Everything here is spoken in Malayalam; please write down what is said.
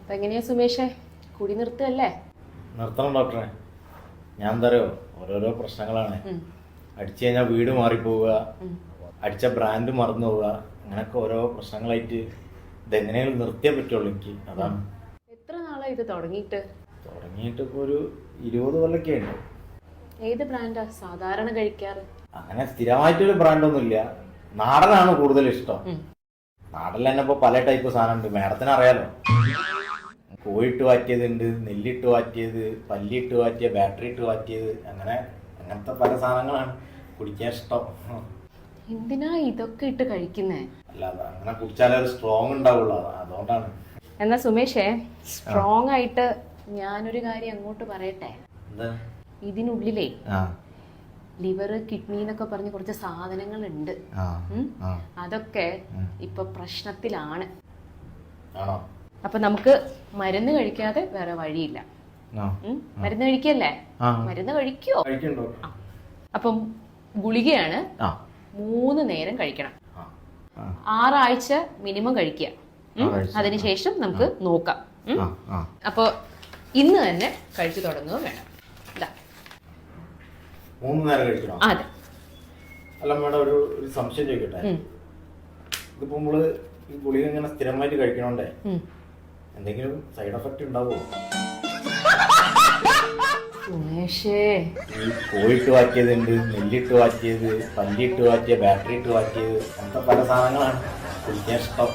അപ്പൊ എങ്ങനെയാ സുമേഷേ, കുടി നിർത്തല്ലേ? നിർത്തണം ഡോക്ടറെ. ഞാൻ എന്താ അറിയോ, ഓരോരോ പ്രശ്നങ്ങളാണ്. അടിച്ചു കഴിഞ്ഞാൽ വീട് മാറിപ്പോവുക, അടിച്ച ബ്രാൻഡ് മറന്നു പോവുക, അങ്ങനൊക്കെ ഓരോ പ്രശ്നങ്ങളായിട്ട് ഇതെങ്ങനെയും നിർത്തിയേ പറ്റുള്ളൂ എനിക്ക്. അതാണ്. എത്ര നാളായി ഇത് തുടങ്ങിയിട്ട് ഇപ്പൊ ഒരു 20 കൊല്ലൊക്കെ ഉണ്ട്. ഏത് ബ്രാൻഡാ സാധാരണ കഴിക്കാറ്? അങ്ങനെ സ്ഥിരമായിട്ടൊരു ബ്രാൻഡൊന്നുമില്ല. നാടനാണ് കൂടുതൽ ഇഷ്ടം. നാടനിൽ തന്നെ ഇപ്പൊ പല ടൈപ്പ് സാധനം ഉണ്ട്, മാഡത്തിന് അറിയാലോ. കോഴിട്ട് വാറ്റിയതുണ്ട്, നെല്ലിട്ട് വാറ്റിയത്, പല്ലിട്ട് വാറ്റിയ, ബാറ്ററി ഇട്ട് വാറ്റിയത്, അങ്ങനത്തെ പല സാധനങ്ങളാണ് കുടിക്കാൻ ഇഷ്ടം. എന്തിനാ ഇതൊക്കെ ഇട്ട് കഴിക്കുന്നേ? അല്ലാതെ അങ്ങനെ കുടിച്ചാലേ ഒരു സ്ട്രോങ് ഉണ്ടാവുള്ളൂ, അതുകൊണ്ടാണ്. എന്നാ സുമേഷേ, സ്ട്രോങ് ആയിട്ട് ഞാനൊരു കാര്യം അങ്ങോട്ട് പറയട്ടെ. എന്താ? ഇതിനുള്ളിലേ ലിവർ, കിഡ്നി എന്നൊക്കെ പറഞ്ഞ് കുറച്ച് സാധനങ്ങൾ ഉണ്ട്. അതൊക്കെ ഇപ്പൊ പ്രശ്നത്തിലാണ്. അപ്പൊ നമുക്ക് മരുന്ന് കഴിക്കാതെ വേറെ വഴിയില്ല. മരുന്ന് കഴിക്കല്ലേ? മരുന്ന് കഴിക്കോ? അപ്പം ഗുളികയാണ്, 3 നേരം കഴിക്കണം. 6 ആഴ്ച മിനിമം കഴിക്കുക. അതിനുശേഷം നമുക്ക് നോക്കാം. അപ്പൊ ഇന്ന് തന്നെ കഴിച്ചു തുടങ്ങുക വേണം. 3 നേരം കഴിക്കണം? അതെ. അല്ല മേഡം, ഒരു സംശയം ചോദിക്കട്ടെ. ഇതിപ്പോ നമ്മള് ഈ ഗുളിക ഇങ്ങനെ സ്ഥിരമായിട്ട് കഴിക്കണോണ്ടേ എന്തെങ്കിലും സൈഡ് എഫക്ട് ഉണ്ടാവുമോ? സുമേഷേ, ഈ കോഴിട്ട് വാറ്റിയതുണ്ട്, നെല്ലിട്ട് വാറ്റിയത്, പല്ലിട്ട് വാറ്റിയ, ബാറ്ററി ഇട്ട് വാറ്റിയത്, അങ്ങനത്തെ പല സാധനങ്ങളാണ് കുടിക്കാൻ ഇഷ്ടം.